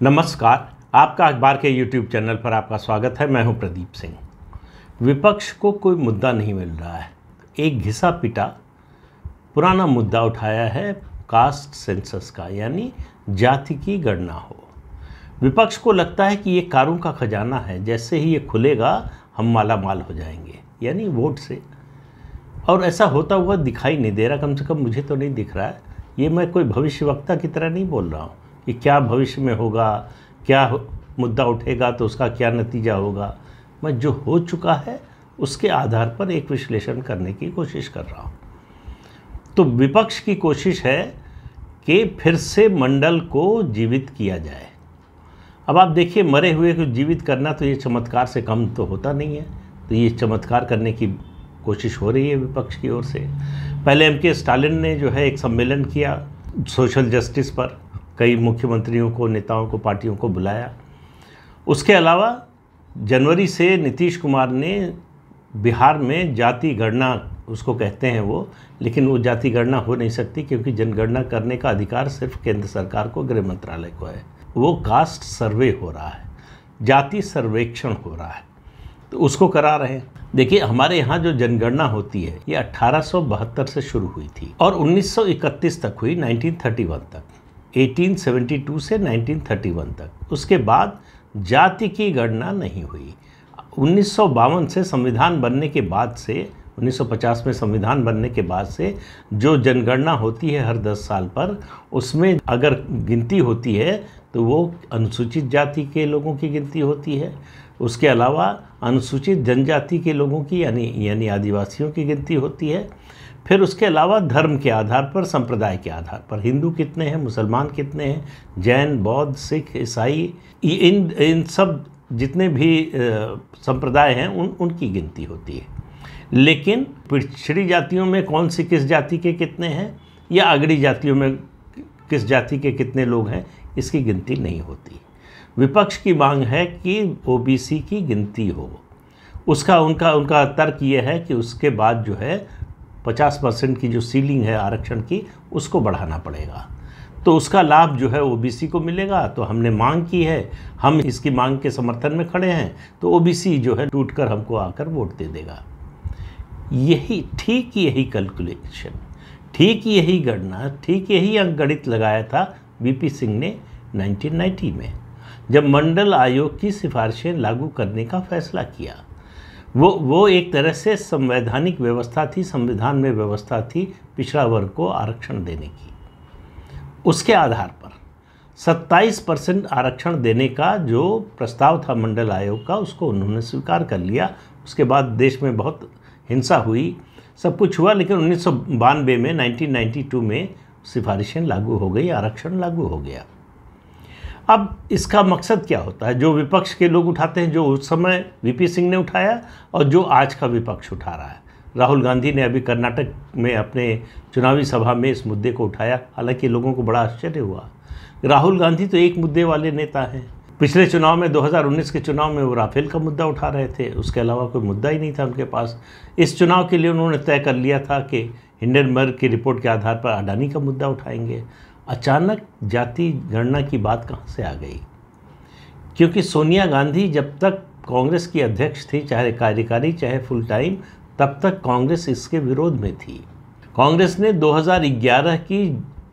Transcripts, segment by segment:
नमस्कार। आपका अखबार के YouTube चैनल पर आपका स्वागत है। मैं हूं प्रदीप सिंह। विपक्ष को कोई मुद्दा नहीं मिल रहा है। एक घिसा पिटा पुराना मुद्दा उठाया है कास्ट सेंसस का, यानी जाति की गणना हो। विपक्ष को लगता है कि ये कारों का खजाना है, जैसे ही ये खुलेगा हम माला माल हो जाएंगे, यानी वोट से। और ऐसा होता हुआ दिखाई नहीं दे रहा, कम से कम मुझे तो नहीं दिख रहा है। ये मैं कोई भविष्यवक्ता की तरह नहीं बोल रहा हूँ कि क्या भविष्य में होगा, क्या मुद्दा उठेगा तो उसका क्या नतीजा होगा। मैं जो हो चुका है उसके आधार पर एक विश्लेषण करने की कोशिश कर रहा हूँ। तो विपक्ष की कोशिश है कि फिर से मंडल को जीवित किया जाए। अब आप देखिए, मरे हुए को जीवित करना तो ये चमत्कार से कम तो होता नहीं है। तो ये चमत्कार करने की कोशिश हो रही है विपक्ष की ओर से। पहले एम.के. स्टालिन ने जो है एक सम्मेलन किया सोशल जस्टिस पर, कई मुख्यमंत्रियों को, नेताओं को, पार्टियों को बुलाया। उसके अलावा जनवरी से नीतीश कुमार ने बिहार में जाति गणना उसको कहते हैं वो, लेकिन वो जाति गणना हो नहीं सकती क्योंकि जनगणना करने का अधिकार सिर्फ केंद्र सरकार को, गृह मंत्रालय को है। वो कास्ट सर्वे हो रहा है, जाति सर्वेक्षण हो रहा है, तो उसको करा रहे हैं। देखिए, हमारे यहाँ जो जनगणना होती है ये 1872 से शुरू हुई थी और 1931 तक हुई, 1931 तक, 1872 से 1931 तक। उसके बाद जाति की गणना नहीं हुई। 1952 से संविधान बनने के बाद से, 1950 में संविधान बनने के बाद से जो जनगणना होती है हर 10 साल पर, उसमें अगर गिनती होती है तो वो अनुसूचित जाति के लोगों की गिनती होती है। उसके अलावा अनुसूचित जनजाति के लोगों की यानी आदिवासियों की गिनती होती है। फिर उसके अलावा धर्म के आधार पर, संप्रदाय के आधार पर, हिंदू कितने हैं, मुसलमान कितने हैं, जैन, बौद्ध, सिख, ईसाई, इन सब जितने भी संप्रदाय हैं उनकी गिनती होती है। लेकिन पिछड़ी जातियों में कौन सी किस जाति के कितने हैं या अगड़ी जातियों में किस जाति के कितने लोग हैं, इसकी गिनती नहीं होती। विपक्ष की मांग है कि ओबीसी की गिनती हो। उनका तर्क ये है कि उसके बाद जो है 50% की जो सीलिंग है आरक्षण की, उसको बढ़ाना पड़ेगा, तो उसका लाभ जो है ओबीसी को मिलेगा। तो हमने मांग की है, हम इसकी मांग के समर्थन में खड़े हैं, तो ओबीसी जो है टूटकर हमको आकर वोट दे देगा। ठीक यही कैलकुलेशन, ठीक यही गणना, ठीक यही अंकगणित लगाया था वीपी सिंह ने 1990 में, जब मंडल आयोग की सिफारिशें लागू करने का फैसला किया। वो एक तरह से संवैधानिक व्यवस्था थी, संविधान में व्यवस्था थी पिछड़ा वर्ग को आरक्षण देने की। उसके आधार पर 27% आरक्षण देने का जो प्रस्ताव था मंडल आयोग का, उसको उन्होंने स्वीकार कर लिया। उसके बाद देश में बहुत हिंसा हुई, सब कुछ हुआ, लेकिन 1992 में, 1992 में सिफारिशें लागू हो गई, आरक्षण लागू हो गया। अब इसका मकसद क्या होता है? जो विपक्ष के लोग उठाते हैं, जो उस समय वीपी सिंह ने उठाया और जो आज का विपक्ष उठा रहा है। राहुल गांधी ने अभी कर्नाटक में अपने चुनावी सभा में इस मुद्दे को उठाया, हालांकि लोगों को बड़ा आश्चर्य हुआ। राहुल गांधी तो एक मुद्दे वाले नेता हैं। पिछले चुनाव में, 2019 के चुनाव में, वो राफेल का मुद्दा उठा रहे थे, उसके अलावा कोई मुद्दा ही नहीं था उनके पास। इस चुनाव के लिए उन्होंने तय कर लिया था कि हिंडनबर्ग की रिपोर्ट के आधार पर अडानी का मुद्दा उठाएंगे। अचानक जाति गणना की बात कहाँ से आ गई? क्योंकि सोनिया गांधी जब तक कांग्रेस की अध्यक्ष थी, चाहे कार्यकारी चाहे फुल टाइम, तब तक कांग्रेस इसके विरोध में थी। कांग्रेस ने 2011 की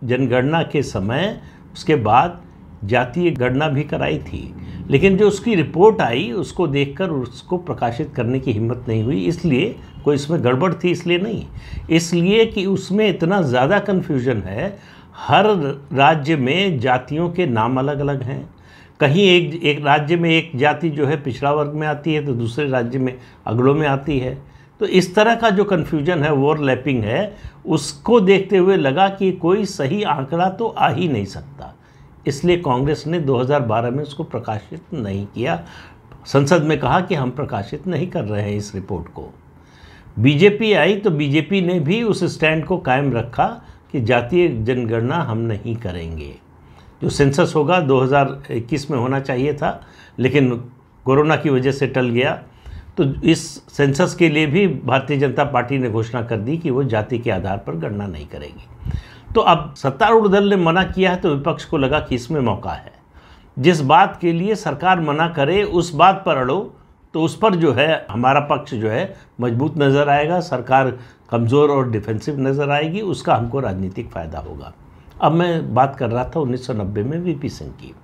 जनगणना के समय उसके बाद जातीय गणना भी कराई थी, लेकिन जो उसकी रिपोर्ट आई उसको देखकर उसको प्रकाशित करने की हिम्मत नहीं हुई। इसलिए कोई इसमें गड़बड़ थी इसलिए नहीं, इसलिए कि उसमें इतना ज़्यादा कन्फ्यूजन है। हर राज्य में जातियों के नाम अलग अलग हैं। कहीं एक राज्य में एक जाति जो है पिछड़ा वर्ग में आती है, तो दूसरे राज्य में अगड़ों में आती है। तो इस तरह का जो कन्फ्यूजन है, ओवरलैपिंग है, उसको देखते हुए लगा कि कोई सही आंकड़ा तो आ ही नहीं सकता। इसलिए कांग्रेस ने 2012 में उसको प्रकाशित नहीं किया। संसद में कहा कि हम प्रकाशित नहीं कर रहे हैं इस रिपोर्ट को। बीजेपी आई तो बीजेपी ने भी उस स्टैंड को कायम रखा कि जातीय जनगणना हम नहीं करेंगे। जो सेंसस होगा 2021 में होना चाहिए था, लेकिन कोरोना की वजह से टल गया। तो इस सेंसस के लिए भी भारतीय जनता पार्टी ने घोषणा कर दी कि वो जाति के आधार पर गणना नहीं करेगी। तो अब सत्तारूढ़ दल ने मना किया है, तो विपक्ष को लगा कि इसमें मौका है। जिस बात के लिए सरकार मना करे उस बात पर अड़ो तो उस पर जो है हमारा पक्ष जो है मजबूत नज़र आएगा, सरकार कमज़ोर और डिफेंसिव नज़र आएगी, उसका हमको राजनीतिक फ़ायदा होगा। अब मैं बात कर रहा था 1990 में वीपी सिंह की।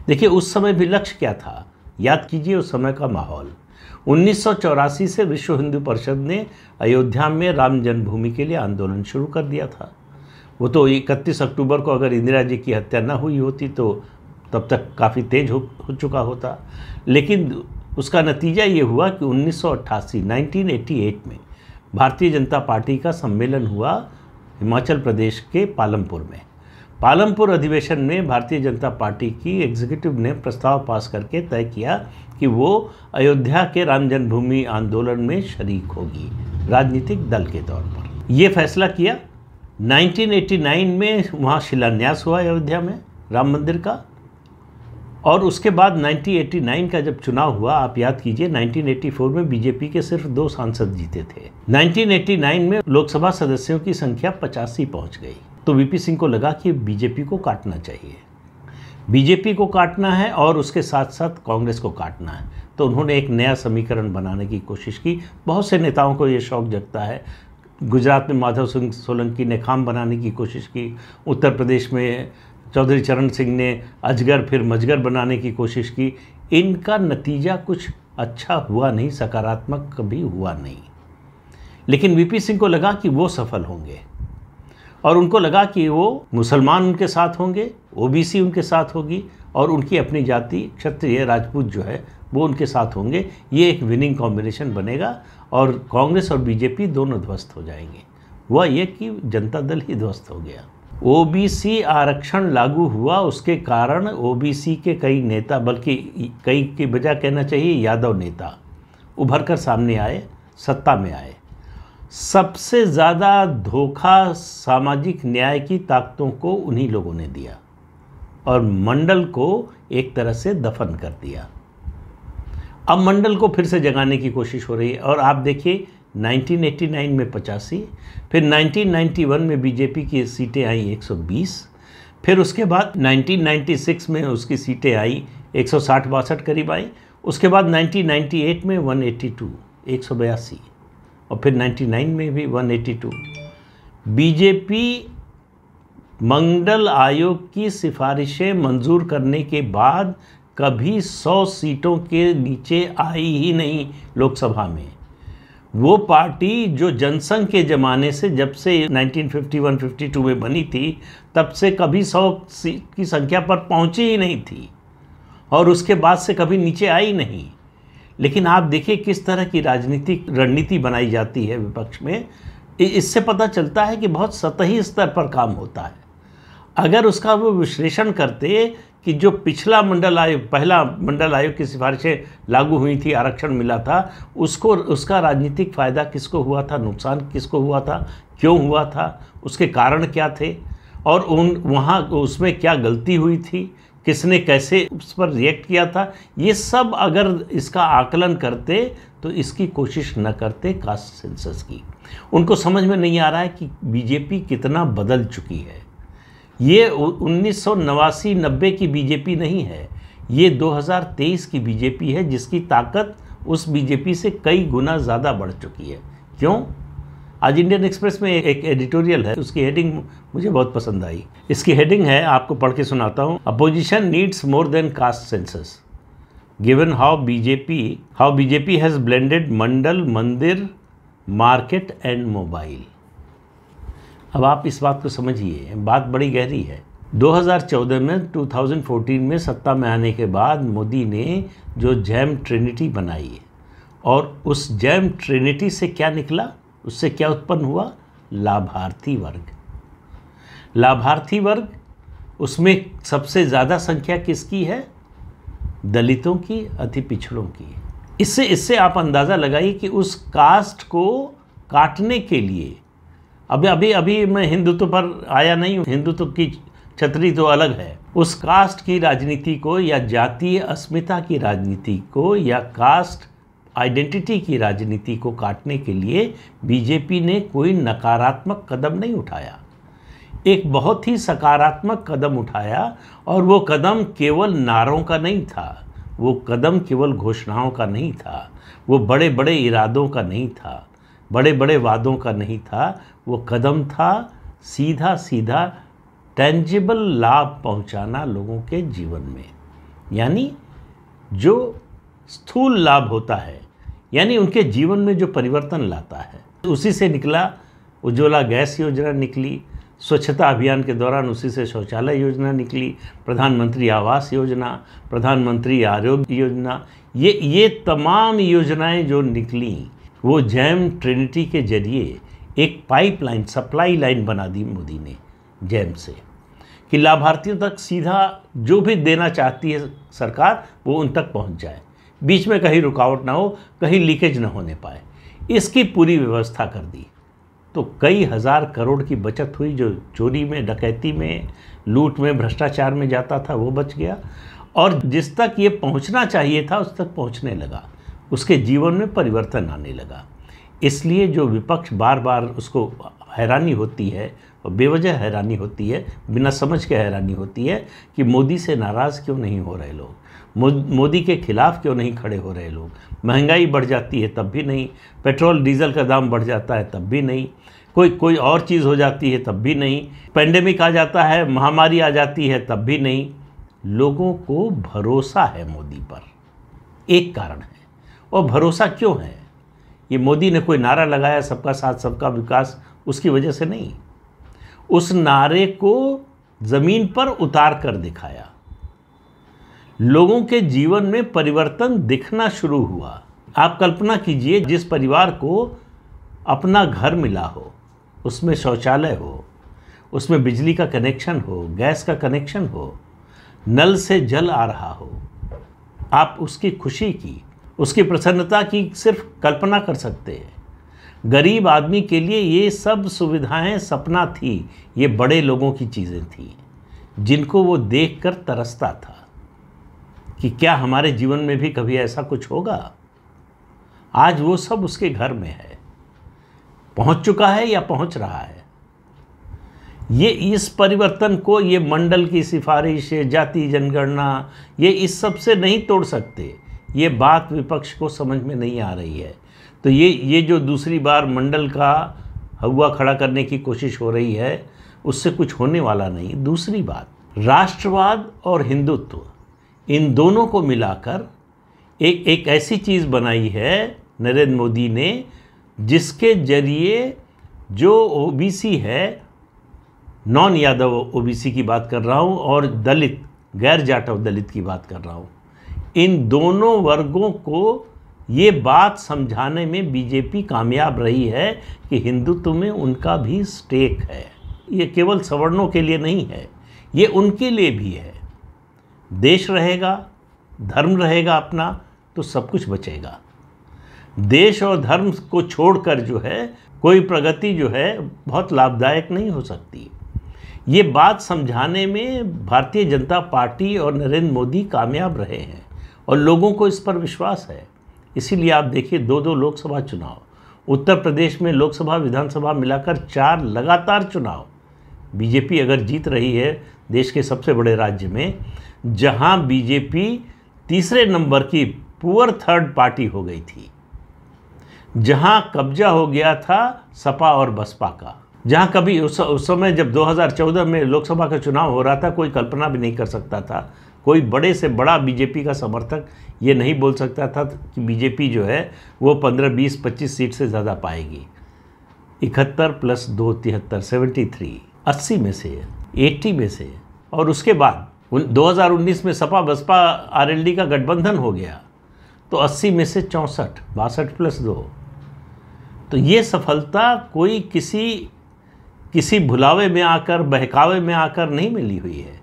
देखिए उस समय भी लक्ष्य क्या था, याद कीजिए उस समय का माहौल। 1984 से विश्व हिंदू परिषद ने अयोध्या में राम जन्मभूमि के लिए आंदोलन शुरू कर दिया था। वो तो 31 अक्टूबर को अगर इंदिरा जी की हत्या न हुई होती तो तब तक काफ़ी तेज हो चुका होता, लेकिन उसका नतीजा ये हुआ कि 1988 में भारतीय जनता पार्टी का सम्मेलन हुआ हिमाचल प्रदेश के पालमपुर में। पालमपुर अधिवेशन में भारतीय जनता पार्टी की एग्जीक्यूटिव ने प्रस्ताव पास करके तय किया कि वो अयोध्या के राम जन्मभूमि आंदोलन में शरीक होगी राजनीतिक दल के तौर पर। ये फैसला किया। 1989 में वहाँ शिलान्यास हुआ अयोध्या में राम मंदिर का, और उसके बाद 1989 का जब चुनाव हुआ, आप याद कीजिए 1984 में बीजेपी के सिर्फ 2 सांसद जीते थे। 1989 में लोकसभा सदस्यों की संख्या 85 पहुंच गई। तो वीपी सिंह को लगा कि बीजेपी को काटना चाहिए, बीजेपी को काटना है और उसके साथ साथ कांग्रेस को काटना है। तो उन्होंने एक नया समीकरण बनाने की कोशिश की। बहुत से नेताओं को ये शौक जगता है। गुजरात में माधव सिंह सोलंकी ने खाम बनाने की कोशिश की, उत्तर प्रदेश में चौधरी चरण सिंह ने अजगर फिर मजगर बनाने की कोशिश की। इनका नतीजा कुछ अच्छा हुआ नहीं, सकारात्मक कभी हुआ नहीं। लेकिन वीपी सिंह को लगा कि वो सफल होंगे और उनको लगा कि वो मुसलमान उनके साथ होंगे, ओबीसी उनके साथ होगी और उनकी अपनी जाति क्षत्रिय राजपूत जो है वो उनके साथ होंगे। ये एक विनिंग कॉम्बिनेशन बनेगा और कांग्रेस और बीजेपी दोनों ध्वस्त हो जाएंगे। वह ये कि जनता दल ही ध्वस्त हो गया। ओबीसी आरक्षण लागू हुआ, उसके कारण ओबीसी के कई नेता, बल्कि कई की बजाय कहना चाहिए यादव नेता उभर कर सामने आए, सत्ता में आए। सबसे ज़्यादा धोखा सामाजिक न्याय की ताकतों को उन्हीं लोगों ने दिया और मंडल को एक तरह से दफन कर दिया। अब मंडल को फिर से जगाने की कोशिश हो रही है और आप देखिए 1989 में 85, फिर 1991 में बीजेपी की सीटें आई 120, फिर उसके बाद 1996 में उसकी सीटें आई 160-62 करीब आई, उसके बाद 1998 में 182 182 और फिर 99 में भी 182। बीजेपी मंडल आयोग की सिफारिशें मंजूर करने के बाद कभी 100 सीटों के नीचे आई ही नहीं लोकसभा में। वो पार्टी जो जनसंघ के ज़माने से, जब से 1951-52 में बनी थी, तब से कभी 100 की संख्या पर पहुंची ही नहीं थी और उसके बाद से कभी नीचे आई नहीं। लेकिन आप देखिए किस तरह की राजनीतिक रणनीति बनाई जाती है विपक्ष में। इससे पता चलता है कि बहुत सतही स्तर पर काम होता है। अगर उसका वो विश्लेषण करते कि जो पिछला मंडल आयोग, पहला मंडल आयोग की सिफारिशें लागू हुई थी, आरक्षण मिला था, उसका राजनीतिक फ़ायदा किसको हुआ था, नुकसान किसको हुआ था, क्यों हुआ था, उसके कारण क्या थे और वहाँ उसमें क्या गलती हुई थी, किसने कैसे उस पर रिएक्ट किया था, ये सब अगर इसका आकलन करते तो इसकी कोशिश न करते कास्ट सेंसस की। उनको समझ में नहीं आ रहा है कि बीजेपी कितना बदल चुकी है। ये 1989-90 की बीजेपी नहीं है, ये 2023 की बीजेपी है जिसकी ताकत उस बीजेपी से कई गुना ज़्यादा बढ़ चुकी है। क्यों? आज इंडियन एक्सप्रेस में एक एडिटोरियल है, उसकी हेडिंग मुझे बहुत पसंद आई। इसकी हेडिंग है, आपको पढ़ के सुनाता हूँ, opposition needs more than caste census given how BJP has blended Mandal, mandir, market and mobile. अब आप इस बात को समझिए, बात बड़ी गहरी है। 2014 में 2014 में सत्ता में आने के बाद मोदी ने जो जैम ट्रिनिटी बनाई है और उस जैम ट्रिनिटी से क्या निकला, उससे क्या उत्पन्न हुआ? लाभार्थी वर्ग। लाभार्थी वर्ग, उसमें सबसे ज़्यादा संख्या किसकी है? दलितों की, अति पिछड़ों की। इससे आप अंदाज़ा लगाइए कि उस कास्ट को काटने के लिए, अभी मैं हिंदुत्व पर आया नहीं हूँ, हिंदुत्व की छतरी तो अलग है। उस कास्ट की राजनीति को या जातीय अस्मिता की राजनीति को या कास्ट आइडेंटिटी की राजनीति को काटने के लिए बीजेपी ने कोई नकारात्मक कदम नहीं उठाया। एक बहुत ही सकारात्मक कदम उठाया और वो कदम केवल नारों का नहीं था, वो कदम केवल घोषणाओं का नहीं था, वो बड़े बड़े इरादों का नहीं था, बड़े बड़े वादों का नहीं था। वो कदम था सीधा सीधा टेंजिबल लाभ पहुंचाना लोगों के जीवन में, यानी जो स्थूल लाभ होता है, यानी उनके जीवन में जो परिवर्तन लाता है। उसी से निकला उज्ज्वला गैस योजना निकली, स्वच्छता अभियान के दौरान उसी से शौचालय योजना निकली, प्रधानमंत्री आवास योजना, प्रधानमंत्री आरोग्य योजना, ये तमाम योजनाएं जो निकली वो जैम ट्रिनिटी के जरिए एक पाइपलाइन, सप्लाई लाइन बना दी मोदी ने जैम से, कि लाभार्थियों तक सीधा जो भी देना चाहती है सरकार वो उन तक पहुंच जाए, बीच में कहीं रुकावट ना हो, कहीं लीकेज ना होने पाए। इसकी पूरी व्यवस्था कर दी तो कई हज़ार करोड़ की बचत हुई। जो चोरी में, डकैती में, लूट में, भ्रष्टाचार में जाता था वो बच गया, और जिस तक ये पहुंचना चाहिए था उस तक पहुंचने लगा, उसके जीवन में परिवर्तन आने लगा। इसलिए जो विपक्ष बार बार उसको हैरानी होती है, और बेवजह हैरानी होती है, बिना समझ के हैरानी होती है कि मोदी से नाराज़ क्यों नहीं हो रहे लोग, मोदी के खिलाफ़ क्यों नहीं खड़े हो रहे लोग। महंगाई बढ़ जाती है तब भी नहीं, पेट्रोल डीजल का दाम बढ़ जाता है तब भी नहीं, कोई और चीज़ हो जाती है तब भी नहीं, पेंडेमिक आ जाता है, महामारी आ जाती है तब भी नहीं। लोगों को भरोसा है मोदी पर, एक कारण है। और भरोसा क्यों है? ये मोदी ने कोई नारा लगाया सबका साथ सबका विकास, उसकी वजह से नहीं, उस नारे को ज़मीन पर उतार कर दिखाया, लोगों के जीवन में परिवर्तन दिखना शुरू हुआ। आप कल्पना कीजिए, जिस परिवार को अपना घर मिला हो, उसमें शौचालय हो, उसमें बिजली का कनेक्शन हो, गैस का कनेक्शन हो, नल से जल आ रहा हो, आप उसकी खुशी की, उसकी प्रसन्नता की सिर्फ कल्पना कर सकते हैं। गरीब आदमी के लिए ये सब सुविधाएं सपना थी, ये बड़े लोगों की चीज़ें थी जिनको वो देखकर तरसता था कि क्या हमारे जीवन में भी कभी ऐसा कुछ होगा। आज वो सब उसके घर में है, पहुंच चुका है या पहुंच रहा है। ये इस परिवर्तन को ये मंडल की सिफारिश, जाति जनगणना, ये इस सब से नहीं तोड़ सकते। ये बात विपक्ष को समझ में नहीं आ रही है। तो ये जो दूसरी बार मंडल का हवा खड़ा करने की कोशिश हो रही है, उससे कुछ होने वाला नहीं। दूसरी बात, राष्ट्रवाद और हिंदुत्व, इन दोनों को मिलाकर एक ऐसी चीज़ बनाई है नरेंद्र मोदी ने, जिसके जरिए जो ओबीसी है, नॉन यादव ओबीसी की बात कर रहा हूँ, और दलित, गैर जाटव दलित की बात कर रहा हूँ, इन दोनों वर्गों को ये बात समझाने में बीजेपी कामयाब रही है कि हिंदुत्व में उनका भी स्टेक है। ये केवल सवर्णों के लिए नहीं है, ये उनके लिए भी है। देश रहेगा, धर्म रहेगा अपना, तो सब कुछ बचेगा। देश और धर्म को छोड़कर जो है कोई प्रगति जो है बहुत लाभदायक नहीं हो सकती। ये बात समझाने में भारतीय जनता पार्टी और नरेंद्र मोदी कामयाब रहे हैं, और लोगों को इस पर विश्वास है। इसीलिए आप देखिए, 2 लोकसभा चुनाव, उत्तर प्रदेश में लोकसभा विधानसभा मिलाकर 4 लगातार चुनाव बीजेपी अगर जीत रही है देश के सबसे बड़े राज्य में, जहां बीजेपी तीसरे नंबर की पुअर थर्ड पार्टी हो गई थी, जहां कब्जा हो गया था सपा और बसपा का, जहां कभी उस समय जब 2014 में लोकसभा का चुनाव हो रहा था, कोई कल्पना भी नहीं कर सकता था, कोई बड़े से बड़ा बीजेपी का समर्थक ये नहीं बोल सकता था कि बीजेपी जो है वो 15, 20, 25 सीट से ज़्यादा पाएगी। 71 + 2 73, 73, 80 में से, 80 में से। और उसके बाद 2019 में सपा बसपा आरएलडी का गठबंधन हो गया, तो 80 में से 64, 62 + 2। तो ये सफलता कोई किसी भुलावे में आकर, बहकावे में आकर नहीं मिली हुई है।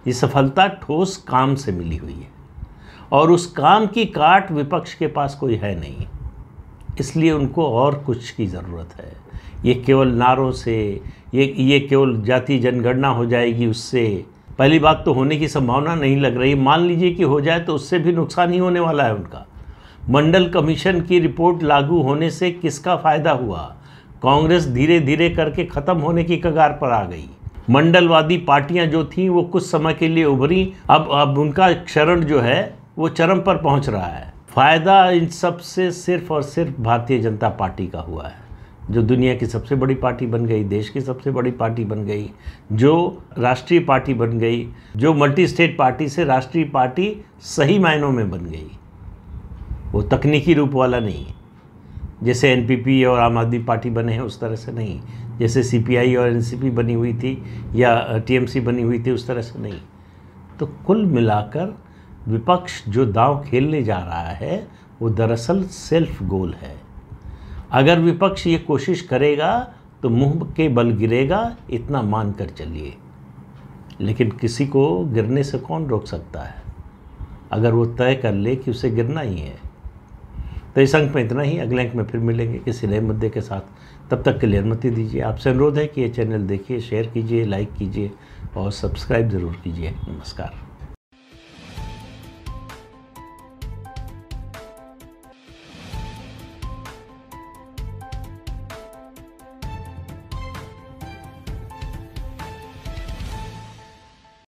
ये सफलता ठोस काम से मिली हुई है, और उस काम की काट विपक्ष के पास कोई है नहीं। इसलिए उनको और कुछ की ज़रूरत है। ये केवल नारों से, ये केवल जाति जनगणना हो जाएगी उससे, पहली बात तो होने की संभावना नहीं लग रही। मान लीजिए कि हो जाए तो उससे भी नुकसान ही होने वाला है उनका। मंडल कमीशन की रिपोर्ट लागू होने से किसका फ़ायदा हुआ? कांग्रेस धीरे धीरे करके ख़त्म होने की कगार पर आ गई। मंडलवादी पार्टियां जो थीं वो कुछ समय के लिए उभरी, अब उनका क्षरण जो है वो चरम पर पहुंच रहा है। फ़ायदा इन सब से सिर्फ और सिर्फ भारतीय जनता पार्टी का हुआ है, जो दुनिया की सबसे बड़ी पार्टी बन गई, देश की सबसे बड़ी पार्टी बन गई, जो राष्ट्रीय पार्टी बन गई, जो मल्टी स्टेट पार्टी से राष्ट्रीय पार्टी सही मायनों में बन गई। वो तकनीकी रूप वाला नहीं, जैसे एनपीपी और आम आदमी पार्टी बने हैं उस तरह से नहीं, जैसे सीपीआई और एनसीपी बनी हुई थी या टीएमसी बनी हुई थी उस तरह से नहीं। तो कुल मिलाकर विपक्ष जो दांव खेलने जा रहा है वो दरअसल सेल्फ गोल है। अगर विपक्ष ये कोशिश करेगा तो मुंह के बल गिरेगा, इतना मान कर चलिए। लेकिन किसी को गिरने से कौन रोक सकता है, अगर वो तय कर ले कि उसे गिरना ही है। तो इस अंक में इतना ही। अगले अंक में फिर मिलेंगे किसी नए मुद्दे के साथ। तब तक के लिए अनुमति दीजिए। आपसे अनुरोध है कि ये चैनल देखिए, शेयर कीजिए, लाइक कीजिए और सब्सक्राइब ज़रूर कीजिए। नमस्कार।